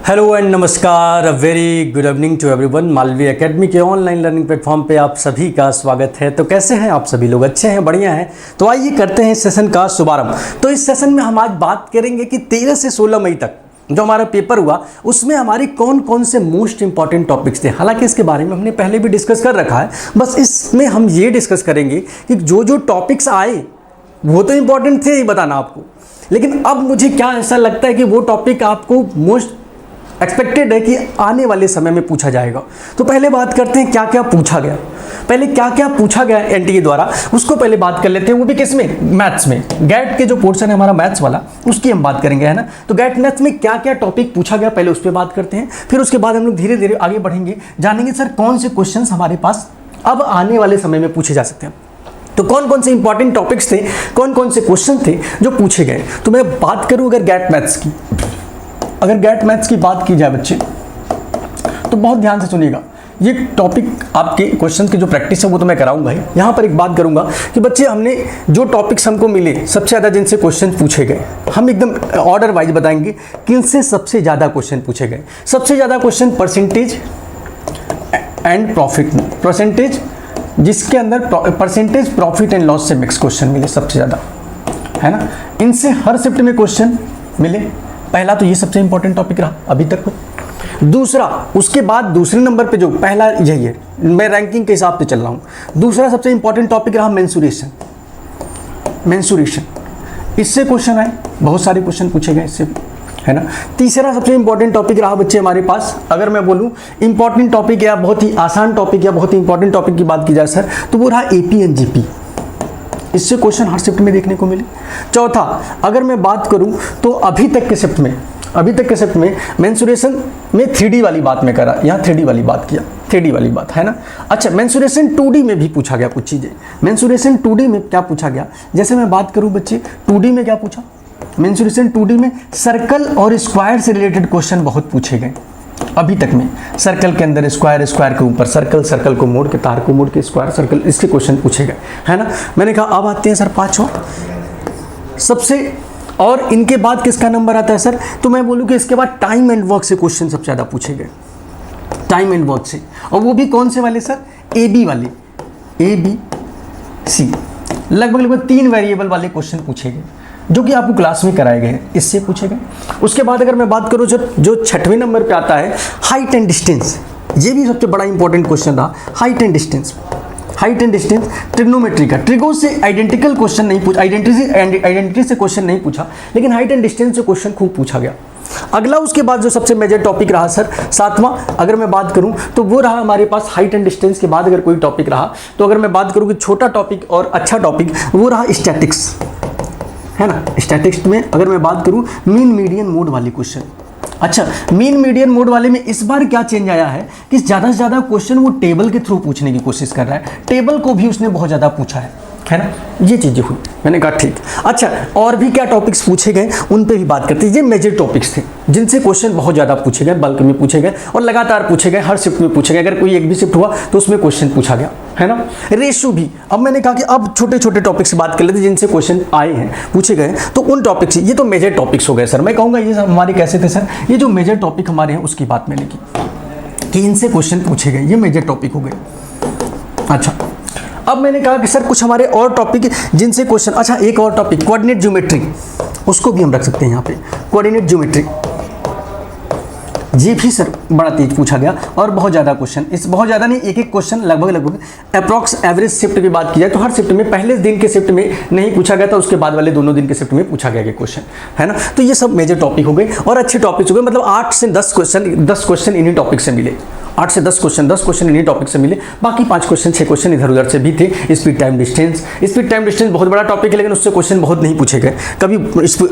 Hello and नमस्कार, very good evening to everyone. Malvi academy के online learning platform पे आप सभी का स्वागत है। तो कैसे हैं आप सभी लोग? अच्छे हैं, बढ़िया हैं। तो आइए करते हैं इस सेशन का शुभारंभ। तो इस सेशन में हम आज बात करेंगे कि 13 से 16 मई तक जो हमारा पेपर हुआ उसमें हमारी कौन कौन से मोस्ट इंपॉर्टेंट टॉपिक्स थे। हालांकि इसके बारे में हमने पहले भी डिस्कस कर रखा है, बस इसमें हम ये डिस्कस करेंगे कि जो जो टॉपिक्स आए वो तो इंपॉर्टेंट थे ही बताना आपको, लेकिन अब मुझे क्या ऐसा लगता है कि वो टॉपिक आपको मोस्ट एक्सपेक्टेड है कि आने वाले समय में पूछा जाएगा। तो पहले बात करते हैं क्या क्या पूछा गया। पहले क्या क्या पूछा गया एनटीए द्वारा उसको पहले बात कर लेते हैं, वो भी किस में? मैथ्स में। गैट के जो पोर्शन है हमारा मैथ्स वाला उसकी हम बात करेंगे, है ना। तो गैट मैथ्स में क्या क्या टॉपिक पूछा गया पहले उस पर बात करते हैं, फिर उसके बाद हम लोग धीरे धीरे आगे बढ़ेंगे, जानेंगे सर कौन से क्वेश्चन हमारे पास अब आने वाले समय में पूछे जा सकते हैं। तो कौन कौन से इंपॉर्टेंट टॉपिक्स थे, कौन कौन से क्वेश्चन थे जो पूछे गए। तो मैं बात करूं अगर गैट मैथ्स की, अगर गैट मैथ्स की बात की जाए बच्चे तो बहुत ध्यान से सुनिएगा। ये टॉपिक आपके क्वेश्चन की जो प्रैक्टिस है वो तो मैं कराऊंगा ही। यहाँ पर एक बात करूंगा कि बच्चे हमने जो टॉपिक्स हमको मिले सबसे ज़्यादा जिनसे क्वेश्चन पूछे गए, हम एकदम ऑर्डर वाइज बताएंगे किन से सबसे ज़्यादा क्वेश्चन पूछे गए। सबसे ज़्यादा क्वेश्चन परसेंटेज एंड प्रॉफिट में, परसेंटेज जिसके अंदर परसेंटेज प्रॉफिट एंड लॉस से मिक्स क्वेश्चन मिले सबसे ज़्यादा, है ना। इनसे हर शिफ्ट में क्वेश्चन मिले। पहला तो ये सबसे इंपॉर्टेंट टॉपिक रहा अभी तक। दूसरा, उसके बाद दूसरे नंबर पे जो पहला यही है, मैं रैंकिंग के हिसाब से चल रहा हूँ। दूसरा सबसे इंपॉर्टेंट टॉपिक रहा मेंसुरेशन। मेंसुरेशन इससे क्वेश्चन आए, बहुत सारे क्वेश्चन पूछे गए इससे, है ना। तीसरा सबसे इंपॉर्टेंट टॉपिक रहा बच्चे हमारे पास, अगर मैं बोलूँ इंपॉर्टेंट टॉपिक या बहुत ही आसान टॉपिक या बहुत ही इंपॉर्टेंट टॉपिक की बात की जाए सर, तो वो रहा एपी एंड जीपी। इससे क्वेश्चन हर शिफ्ट में देखने को मिले। चौथा, अगर मैं बात करूं तो अभी तक के शिफ्ट में मेंसुरेशन में 3D वाली बात में करा, यहाँ 3D वाली बात किया, 3D वाली बात, है ना। अच्छा, मेंसुरेशन 2D में भी पूछा गया कुछ चीज़ें। मेंसुरेशन 2D में क्या पूछा गया, जैसे मैं बात करूं बच्चे 2D में क्या पूछा, मेंसुरेशन 2D में सर्कल और स्क्वायर से रिलेटेड क्वेश्चन बहुत पूछे गए अभी तक में। सर्कल के अंदर स्क्वायर, स्क्वायर के ऊपर सर्कल, सर्कल को मोड़ के, तार को मोड़ के स्क्वायर, सर्कल, इसके क्वेश्चन पूछे गए, है ना। मैंने कहा अब आते हैं सर पांचवा सबसे, और इनके बाद किसका नंबर आता है सर, तो मैं बोलूँ कि इसके बाद टाइम एंड वर्क से क्वेश्चन सबसे ज़्यादा पूछे गए, टाइम एंड वर्क से। और वो भी कौन से वाले सर, AB वाले, ABC, लगभग 3 वेरिएबल वाले क्वेश्चन पूछे गए जो कि आपको क्लास में कराए गए हैं, इससे पूछे गए। उसके बाद अगर मैं बात करूँ जो 6वें नंबर पे आता है हाइट एंड डिस्टेंस, ये भी सबसे बड़ा इंपॉर्टेंट क्वेश्चन रहा। हाइट एंड डिस्टेंस ट्रिग्नोमेट्री का, ट्रिगो से आइडेंटिकल क्वेश्चन नहीं पूछा, आइडेंटिटी से क्वेश्चन नहीं पूछा, लेकिन हाइट एंड डिस्टेंस से क्वेश्चन खूब पूछा गया। अगला उसके बाद जो सबसे मेजर टॉपिक रहा सर 7वां, अगर मैं बात करूं तो वो रहा हमारे पास हाइट एंड डिस्टेंस के बाद अगर कोई टॉपिक रहा तो अगर मैं बात करूं कि छोटा टॉपिक और अच्छा टॉपिक, वो रहा स्टैटिक्स, है ना। स्टैटिक्स में अगर मैं बात करूं मीन मीडियन मोड वाली क्वेश्चन। अच्छा, मीन मीडियन मोड वाले में इस बार क्या चेंज आया है कि ज़्यादा से ज़्यादा क्वेश्चन वो टेबल के थ्रू पूछने की कोशिश कर रहा है, टेबल को भी उसने बहुत ज़्यादा पूछा है ना। ये चीज़ें हुई, मैंने कहा ठीक। अच्छा, और भी क्या टॉपिक्स पूछे गए उन पे भी बात करते हैं। ये मेजर टॉपिक्स थे जिनसे क्वेश्चन बहुत ज़्यादा पूछे गए, बल्क में पूछे गए और लगातार पूछे गए, हर शिफ्ट में पूछे गए। अगर कोई एक भी शिफ्ट हुआ तो उसमें क्वेश्चन पूछा गया, है ना। रेशो भी, अब मैंने कहा कि अब छोटे छोटे टॉपिक से बात कर लेते हैं जिनसे क्वेश्चन आए हैं, पूछे गए। तो उन टॉपिक से, ये तो मेजर टॉपिक्स हो गए सर। मैं कहूँगा ये हमारे कैसे थे सर, ये जो मेजर टॉपिक हमारे हैं उसकी बात मैंने की कि इनसे क्वेश्चन पूछे गए, ये मेजर टॉपिक हो गए। अच्छा, अब मैंने कहा कि सर कुछ हमारे और टॉपिक जिनसे क्वेश्चन, अच्छा एक और टॉपिक कोऑर्डिनेट ज्योमेट्री, उसको भी हम रख सकते हैं यहाँ पे। कोऑर्डिनेट ज्योमेट्री ये भी सर बड़ा तेज पूछा गया और बहुत ज़्यादा क्वेश्चन, इस बहुत ज़्यादा नहीं, एक क्वेश्चन लगभग अप्रॉक्स एवरेज शिफ्ट की बात की जाए तो हर शिफ्ट में, पहले दिन के शिफ्ट में नहीं पूछा गया था, उसके बाद वाले दोनों दिन के शिफ्ट में पूछा गया क्वेश्चन, है ना। तो ये सब मेजर टॉपिक हो गए और अच्छे टॉपिक्स हो गए। मतलब 8 से 10 क्वेश्चन इन्हीं टॉपिक से मिले, 8 से 10 क्वेश्चन इन्हीं टॉपिक से मिले। बाकी 5 क्वेश्चन 6 क्वेश्चन इधर उधर से भी थे। स्पीड टाइम डिस्टेंस बहुत बड़ा टॉपिक है, लेकिन उससे क्वेश्चन बहुत नहीं पूछे गए। कभी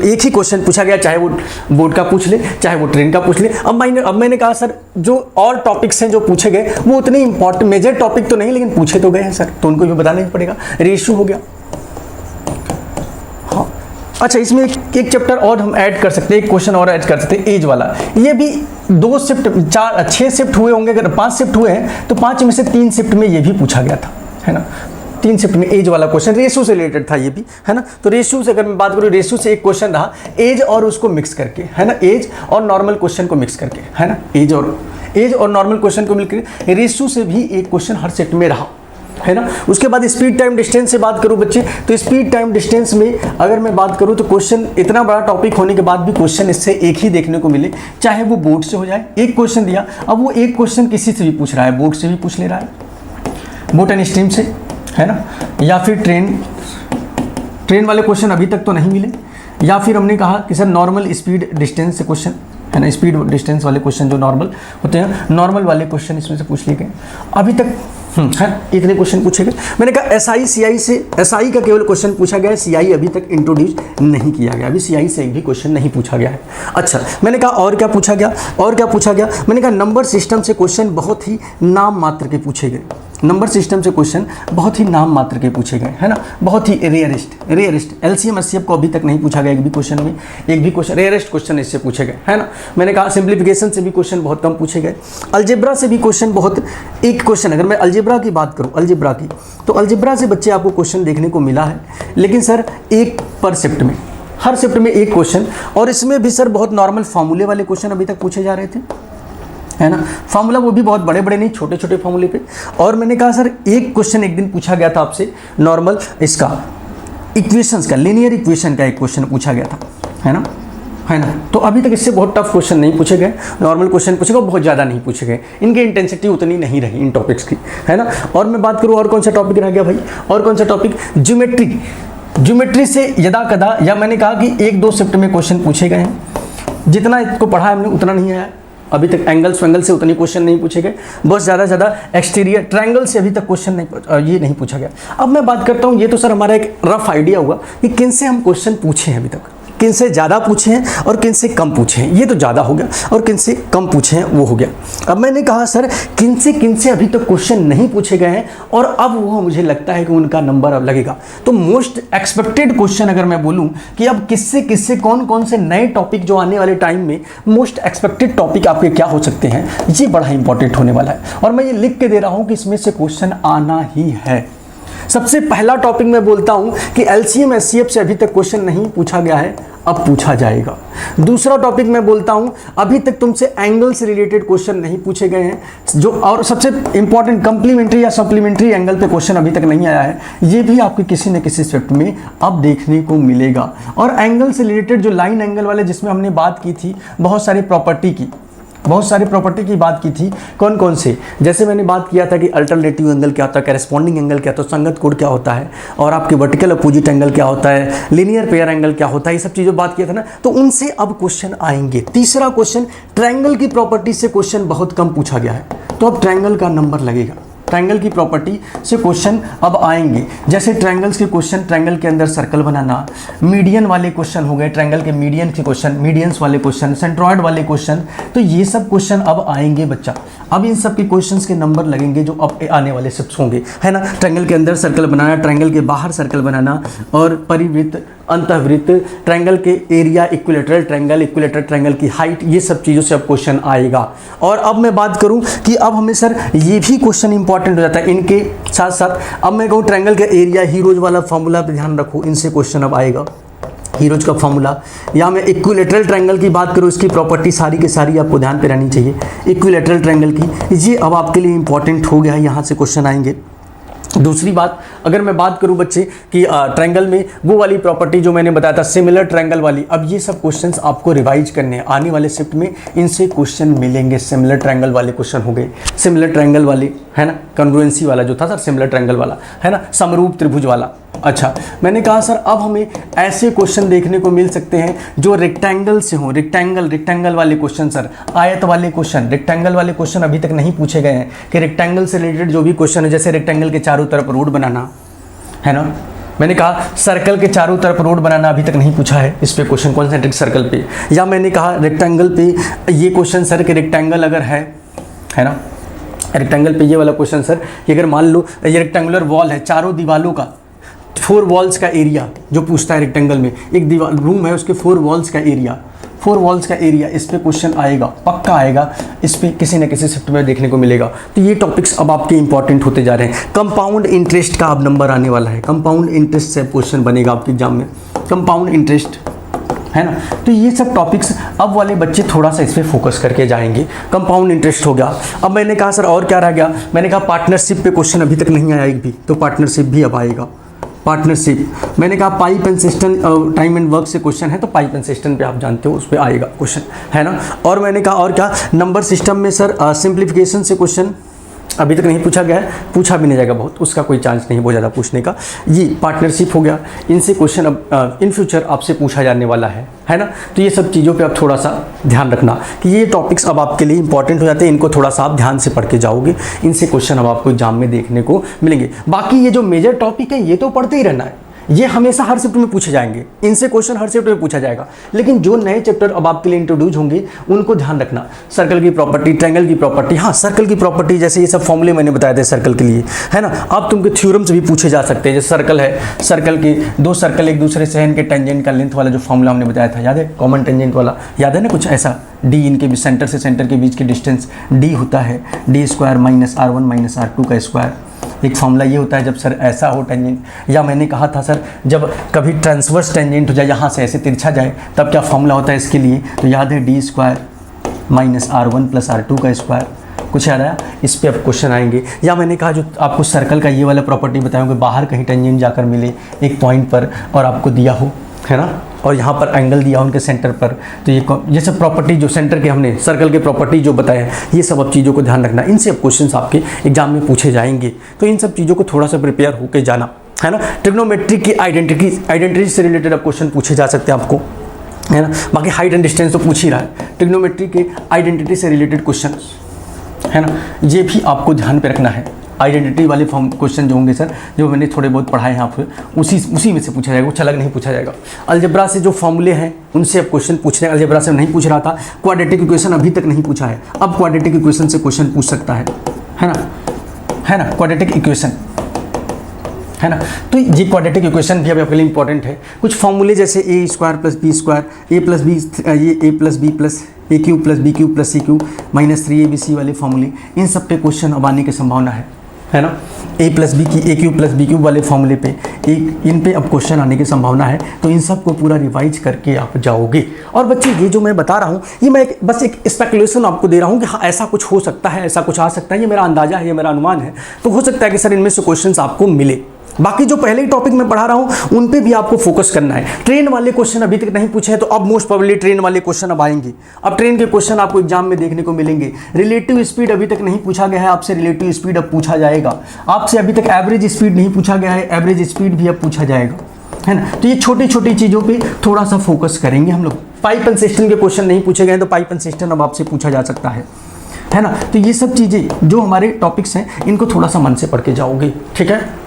एक ही क्वेश्चन पूछा गया, चाहे वो बोर्ड का पूछ ले, चाहे वो ट्रेन का पूछ ले। अब मैंने कहा सर जो और टॉपिक्स हैं जो पूछे गए वो उतने इंपॉर्टेंट मेजर टॉपिक तो नहीं, लेकिन पूछे तो गए हैं सर, तो उनको भी बताना ही पड़ेगा। रेशियो हो गया, हाँ। अच्छा, इसमें एक चैप्टर और हम ऐड कर सकते हैं, एक क्वेश्चन और ऐड कर सकते हैं, एज वाला। ये भी 2 शिफ्ट 6 शिफ्ट हुए होंगे, अगर 5 शिफ्ट हुए हैं तो 5 में से 3 शिफ्ट में ये भी पूछा गया था, है ना। 3 शिफ्ट में एज वाला क्वेश्चन, रेशियो से रिलेटेड था ये भी, है ना। तो रेशियो से अगर मैं बात करूँ, रेशियो से एक क्वेश्चन रहा एज और उसको मिक्स करके, है ना, एज और नॉर्मल क्वेश्चन को मिक्स करके, है ना, एज और नॉर्मल क्वेश्चन को मिलकर रेशियो से भी एक क्वेश्चन हर शिफ्ट में रहा, है ना। उसके बाद स्पीड टाइम डिस्टेंस से बात करूं बच्चे, तो स्पीड टाइम डिस्टेंस में अगर मैं बात करूं तो क्वेश्चन इतना बड़ा टॉपिक होने के बाद भी क्वेश्चन इससे एक ही देखने को मिले, चाहे वो बोर्ड से हो जाए, एक क्वेश्चन दिया, अब वो एक क्वेश्चन किसी से भी पूछ रहा है, बोर्ड से भी पूछ ले रहा है, बोट एंड स्ट्रीम से, है ना, या फिर ट्रेन वाले क्वेश्चन अभी तक तो नहीं मिले, या फिर हमने कहा कि सर नॉर्मल स्पीड डिस्टेंस से क्वेश्चन, है ना, स्पीड डिस्टेंस वाले क्वेश्चन जो नॉर्मल होते हैं, नॉर्मल वाले क्वेश्चन इसमें से पूछ लिए गए अभी तक, है, इतने क्वेश्चन पूछे गए। मैंने कहा एसआई सीआई से, एसआई का केवल क्वेश्चन पूछा गया है, सीआई अभी तक इंट्रोड्यूस नहीं किया गया, अभी सीआई से एक भी क्वेश्चन नहीं पूछा गया है। अच्छा, मैंने कहा और क्या पूछा गया, और क्या पूछा गया, मैंने कहा नंबर सिस्टम से क्वेश्चन बहुत ही नाम मात्र के पूछे गए, नंबर सिस्टम से क्वेश्चन बहुत ही नाम मात्र के पूछे गए, है ना, बहुत ही रेयरेस्ट एलसीएम एचसीएफ को अभी तक नहीं पूछा गया एक भी क्वेश्चन में, एक भी क्वेश्चन, रेयरेस्ट क्वेश्चन इससे पूछे गए, है ना। मैंने कहा सिंप्लीफिकेशन से भी क्वेश्चन बहुत कम पूछे गए, अलजेब्रा से भी क्वेश्चन बहुत, एक क्वेश्चन अगर मैं अलजेब्रा की बात करूं, अलजेब्रा की, तो अलजेब्रा से बच्चे आपको क्वेश्चन देखने को मिला है, लेकिन सर एक पर शिफ्ट में, हर शिफ्ट में एक क्वेश्चन, और इसमें भी सर बहुत नॉर्मल फार्मूले वाले क्वेश्चन अभी तक पूछे जा रहे थे, है ना, फार्मूला वो भी बहुत बड़े बड़े नहीं, छोटे छोटे फार्मूले पे। और मैंने कहा सर एक क्वेश्चन एक दिन पूछा गया था आपसे नॉर्मल इसका इक्वेशंस का, लीनियर इक्वेशन का एक क्वेश्चन पूछा गया था, है ना, है ना। तो अभी तक इससे बहुत टफ क्वेश्चन नहीं पूछे गए, नॉर्मल क्वेश्चन पूछे गए, बहुत ज़्यादा नहीं पूछे गए, इनकी इंटेंसिटी उतनी नहीं रही इन टॉपिक्स की, है ना। और मैं बात करूँ और कौन सा टॉपिक रह गया भाई, और कौन सा टॉपिक, ज्योमेट्री से यदा कदा, या मैंने कहा कि 1-2 शिफ्ट में क्वेश्चन पूछे गए हैं, जितना इसको पढ़ा है हमने उतना नहीं आया अभी तक, एंगल्स वेंगल से उतनी क्वेश्चन नहीं पूछे गए, बहुत ज़्यादा एक्सटीरियर ट्रायंगल से अभी तक क्वेश्चन नहीं, ये नहीं पूछा गया। अब मैं बात करता हूँ, ये तो सर हमारा एक रफ आइडिया हुआ कि किन से हम क्वेश्चन पूछे हैं अभी तक, किन से ज़्यादा पूछे हैं और किन से कम पूछे हैं, ये तो ज़्यादा हो गया, और किन से कम पूछे हैं वो हो गया। अब मैंने कहा सर किन से अभी तक क्वेश्चन नहीं पूछे गए हैं और अब वो मुझे लगता है कि उनका नंबर अब लगेगा। तो मोस्ट एक्सपेक्टेड क्वेश्चन अगर मैं बोलूं कि अब किससे कौन कौन से नए टॉपिक जो आने वाले टाइम में मोस्ट एक्सपेक्टेड टॉपिक आपके क्या हो सकते हैं, ये बड़ा इंपॉर्टेंट होने वाला है, और मैं ये लिख के दे रहा हूँ कि इसमें से क्वेश्चन आना ही है। सबसे पहला टॉपिक मैं बोलता हूं कि एलसीएम एचसीएफ से अभी तक क्वेश्चन नहीं पूछा गया है, अब पूछा जाएगा। दूसरा टॉपिक मैं बोलता हूं अभी तक तुमसे एंगल से रिलेटेड क्वेश्चन नहीं पूछे गए हैं, जो और सबसे इंपॉर्टेंट कंप्लीमेंट्री या सप्लीमेंट्री एंगल पे क्वेश्चन अभी तक नहीं आया है, ये भी आपके किसी न किसी शिफ्ट में अब देखने को मिलेगा। और एंगल से रिलेटेड जो लाइन एंगल वाले जिसमें हमने बात की थी बहुत सारी प्रॉपर्टी की बात की थी, कौन कौन से, जैसे मैंने बात किया था कि अल्टरनेटिव एंगल क्या होता है, करेस्पॉन्डिंग एंगल क्या होता है, संगत कोण क्या होता है, और आपके वर्टिकल अपोजिट एंगल क्या होता है, लीनियर पेयर एंगल क्या होता है, ये सब चीज़ों बात किया था ना, तो उनसे अब क्वेश्चन आएंगे। तीसरा क्वेश्चन, ट्रायंगल की प्रॉपर्टी से क्वेश्चन बहुत कम पूछा गया है, तो अब ट्रायंगल का नंबर लगेगा, ट्रायंगल की प्रॉपर्टी से क्वेश्चन अब आएंगे। जैसे ट्रायंगल्स के क्वेश्चन, ट्रायंगल के अंदर सर्कल बनाना, मीडियन वाले क्वेश्चन हो गए, ट्रायंगल के मीडियन के क्वेश्चन, मीडियंस वाले क्वेश्चन, सेंट्रॉयड वाले क्वेश्चन, तो ये सब क्वेश्चन अब आएंगे बच्चा। अब इन सब के क्वेश्चंस के नंबर लगेंगे जो अब आने वाले शिफ्ट्स होंगे, है ना। ट्रायंगल के अंदर सर्कल बनाना, ट्रायंगल के बाहर सर्कल बनाना, और परिवृत्त, अंतःवृत्त, ट्रायंगल के एरिया, इक्विलेटरल ट्रायंगल की हाइट, ये सब चीज़ों से अब क्वेश्चन आएगा। और अब मैं बात करूं कि अब हमें सर ये भी क्वेश्चन इंपॉर्टेंट हो जाता है इनके साथ साथ। अब मैं कहूँ ट्रायंगल का एरिया, हीरोज वाला फॉर्मूला पे ध्यान रखो, इनसे क्वेश्चन अब आएगा, हीरोज का फॉर्मूला। या मैं इक्विलेटरल ट्रायंगल की बात करूँ, इसकी प्रॉपर्टी सारी के सारी आपको ध्यान पे रहनी चाहिए, इक्विलेटरल ट्रायंगल की, ये अब आपके लिए इंपॉर्टेंट हो गया है, यहाँ से क्वेश्चन आएंगे। दूसरी बात, अगर मैं बात करूं बच्चे कि ट्रायंगल में वो वाली प्रॉपर्टी जो मैंने बताया था सिमिलर ट्रायंगल वाली, अब ये सब क्वेश्चंस आपको रिवाइज करने हैं आने वाले शिफ्ट में, इनसे क्वेश्चन मिलेंगे। सिमिलर ट्रायंगल वाले क्वेश्चन हो गए, सिमिलर ट्रायंगल वाले, है ना, कॉन्ग्रुएंसी वाला जो था सर, सिमिलर ट्रायंगल वाला, है ना, समरूप त्रिभुज वाला। अच्छा, मैंने कहा सर अब हमें ऐसे क्वेश्चन देखने को मिल सकते हैं जो रेक्टेंगल से हों, रेक्टेंगल वाले क्वेश्चन सर, आयत वाले क्वेश्चन, रेक्टेंगल वाले क्वेश्चन अभी तक नहीं पूछे गए हैं कि रेक्टेंगल से रिलेटेड जो भी क्वेश्चन है, जैसे रेक्टेंगल के चारों तरफ रोड बनाना, है ना, मैंने कहा सर्कल के चारों तरफ रोड बनाना अभी तक नहीं पूछा है, इस पे क्वेश्चन कॉन्सेंट्रिक सर्कल पे। या मैंने कहा रेक्टेंगल पे ये क्वेश्चन सर कि रेक्टेंगल अगर है ना, रेक्टेंगल पे ये वाला क्वेश्चन सर कि अगर मान लो ये रेक्टेंगुलर वॉल है, चारों दीवालों का 4 वॉल्स का एरिया जो पूछता है रेक्टेंगल में, एक दीवार रूम है उसके 4 वॉल्स का एरिया, 4 वॉल्स का एरिया, इस पे क्वेश्चन आएगा, पक्का आएगा, इस पे किसी न किसी शिफ्ट में देखने को मिलेगा। तो ये टॉपिक्स अब आपके इंपॉर्टेंट होते जा रहे हैं। कंपाउंड इंटरेस्ट का अब नंबर आने वाला है, कंपाउंड इंटरेस्ट से क्वेश्चन बनेगा आपके एग्जाम में, कंपाउंड इंटरेस्ट, है ना। तो ये सब टॉपिक्स अब वाले बच्चे थोड़ा सा इस पर फोकस करके जाएंगे। कंपाउंड इंटरेस्ट हो गया। अब मैंने कहा सर और क्या रह गया, मैंने कहा पार्टनरशिप पे क्वेश्चन अभी तक नहीं आया एक भी, तो पार्टनरशिप भी अब आएगा। पार्टनरशिप, मैंने कहा pipe and system, time and work से क्वेश्चन है, तो पाइप एंड सिस्टम पे आप जानते हो उस पर आएगा क्वेश्चन, है ना। और मैंने कहा और क्या, नंबर सिस्टम में सर सिंप्लीफिकेशन से क्वेश्चन अभी तक नहीं पूछा गया है, पूछा भी नहीं जाएगा, बहुत उसका कोई चांस नहीं बहुत ज़्यादा पूछने का। ये पार्टनरशिप हो गया, इनसे क्वेश्चन अब इन फ्यूचर आपसे पूछा जाने वाला है ना। तो ये सब चीज़ों पे आप थोड़ा सा ध्यान रखना कि ये टॉपिक्स अब आपके लिए इंपॉर्टेंट हो जाते हैं, इनको थोड़ा सा आप ध्यान से पढ़ के जाओगे, इनसे क्वेश्चन अब आपको एग्जाम में देखने को मिलेंगे। बाकी ये जो मेजर टॉपिक है ये तो पढ़ते ही रहना है, ये हमेशा हर शिफ्ट में पूछे जाएंगे, इनसे क्वेश्चन हर शिफ्ट में पूछा जाएगा। लेकिन जो नए चैप्टर अब आपके लिए इंट्रोड्यूस होंगे उनको ध्यान रखना। सर्कल की प्रॉपर्टी, ट्रायंगल की प्रॉपर्टी, हाँ सर्कल की प्रॉपर्टी जैसे ये सब फॉर्मूले मैंने बताए थे सर्कल के लिए, है ना। अब तुमके थ्योरम्स भी पूछे जा सकते हैं। जैसे सर्कल है, सर्कल के दो सर्कल एक दूसरे से इनके टेंजेंट का लेंथ वाला जो फॉर्मूला हमने बताया था, याद है, कॉमन टेंजेंट वाला, याद है ना कुछ ऐसा, डी इनके भी सेंटर से सेंटर के बीच की डिस्टेंस डी होता है, D square minus R1 minus R2 का स्क्वायर। एक फॉर्मूला ये होता है जब सर ऐसा हो टेंजेंट, या मैंने कहा था सर जब कभी ट्रांसवर्स टेंजेंट हो जाए, यहाँ से ऐसे तिरछा जाए, तब क्या फॉर्मूला होता है इसके लिए, तो याद है D square minus R1 plus R2 का स्क्वायर। कुछ याद आया, इस पे अब क्वेश्चन आएंगे। या मैंने कहा जो आपको सर्कल का ये वाला प्रॉपर्टी बताऊँगा, बाहर कहीं टेंजेंट जाकर मिले एक पॉइंट पर और आपको दिया हो, है ना, और यहाँ पर एंगल दिया उनके सेंटर पर, तो ये सब प्रॉपर्टी जो सेंटर के हमने सर्कल के प्रॉपर्टी जो बताए हैं, ये सब अब चीज़ों को ध्यान रखना। इनसे अब क्वेश्चंस आपके एग्जाम में पूछे जाएंगे, तो इन सब चीज़ों को थोड़ा सा प्रिपेयर होकर जाना, है ना। ट्रिग्नोमेट्री की आइडेंटिटी से रिलेटेड अब क्वेश्चन पूछे जा सकते हैं आपको, है ना। बाकी हाइट एंड डिस्टेंस तो पूछ ही रहा है, ट्रिग्नोमेट्री के आइडेंटिटी से रिलेटेड क्वेश्चन, है ना, ये भी आपको ध्यान पे रखना है। आइडेंटिटी वाले फॉर्म क्वेश्चन जो होंगे सर, जो मैंने थोड़े बहुत पढ़ाए हैं आप, उसी में से पूछा जाएगा, कुछ अलग नहीं पूछा जाएगा। अलजेब्रा से जो फॉर्मूले हैं उनसे अब क्वेश्चन पूछने, अलजेब्रा से नहीं पूछ रहा था, क्वाड्रेटिक इक्वेशन अभी तक नहीं पूछा है, अब क्वाड्रेटिक इक्वेशन से क्वेश्चन पूछ सकता है ना, क्वाड्रेटिक इक्वेशन, है ना। तो ये क्वाड्रेटिक इक्वेशन भी अब आपके लिए इंपॉर्टेंट है। कुछ फॉर्मूले जैसे A square plus B square, A plus B, ये A plus B plus A cube plus B cube plus C cube minus 3ABC वाले फॉर्मूले, इन सब पे क्वेश्चन अब आने की संभावना है ना। ए प्लस बी की ए क्यू प्लस बी क्यू वाले फॉर्मूले पे इन पे अब क्वेश्चन आने की संभावना है, तो इन सब को पूरा रिवाइज करके आप जाओगे। और बच्चे ये जो मैं बता रहा हूँ, ये मैं बस एक स्पेकुलेशन आपको दे रहा हूँ कि हाँ ऐसा कुछ हो सकता है, ऐसा कुछ आ सकता है, ये मेरा अंदाजा है, ये मेरा अनुमान है। तो हो सकता है कि सर इनमें से क्वेश्चन आपको मिले। बाकी जो पहले ही टॉपिक में पढ़ा रहा हूं उन पे भी आपको फोकस करना है। ट्रेन वाले क्वेश्चन अभी तक नहीं पूछे हैं, तो अब मोस्ट प्रोबेबली ट्रेन वाले क्वेश्चन अब आएंगे। अब ट्रेन के क्वेश्चन आपको एग्जाम में देखने को मिलेंगे। रिलेटिव स्पीड अभी तक नहीं पूछा गया है, आपसे रिलेटिव स्पीड अब पूछा जाएगा। आपसे अभी तक एवरेज स्पीड नहीं पूछा गया है, एवरेज स्पीड भी अब पूछा जाएगा, है ना। तो ये छोटी छोटी चीज़ों पर थोड़ा सा फोकस करेंगे हम लोग। पाइप एंड सिस्टम के क्वेश्चन नहीं पूछे गए, तो पाइप एंड सिस्टम अब आपसे पूछा जा सकता है ना। तो ये सब चीज़ें जो हमारे टॉपिक्स हैं, इनको थोड़ा सा मन से पढ़ के जाओगे, ठीक है।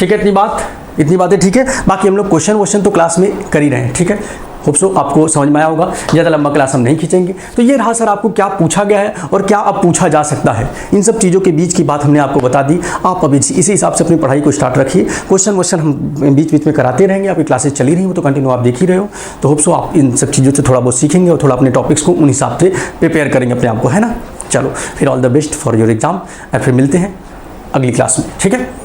इतनी बातें ठीक है। बाकी हम लोग क्वेश्चन तो क्लास में कर ही रहे हैं, ठीक है। होप सो आपको समझ में आया होगा। ज़्यादा लंबा क्लास हम नहीं खींचेंगे। तो ये रहा सर आपको क्या पूछा गया है और क्या अब पूछा जा सकता है, इन सब चीज़ों के बीच की बात हमने आपको बता दी। आप अभी इसी हिसाब से अपनी पढ़ाई को स्टार्ट रखिए। क्वेश्चन हम बीच बीच में कराते रहेंगे, आपकी क्लासेस चली रही हो तो कंटिन्यू आप देख ही रहे हो। तो होप सो आप इन सब चीज़ों से थोड़ा बहुत सीखेंगे और थोड़ा अपने टॉपिक्स को उन हिसाब से प्रिपेयर करेंगे अपने आप को, है ना। चलो फिर all the best for your exam, और फिर मिलते हैं अगली क्लास में, ठीक है।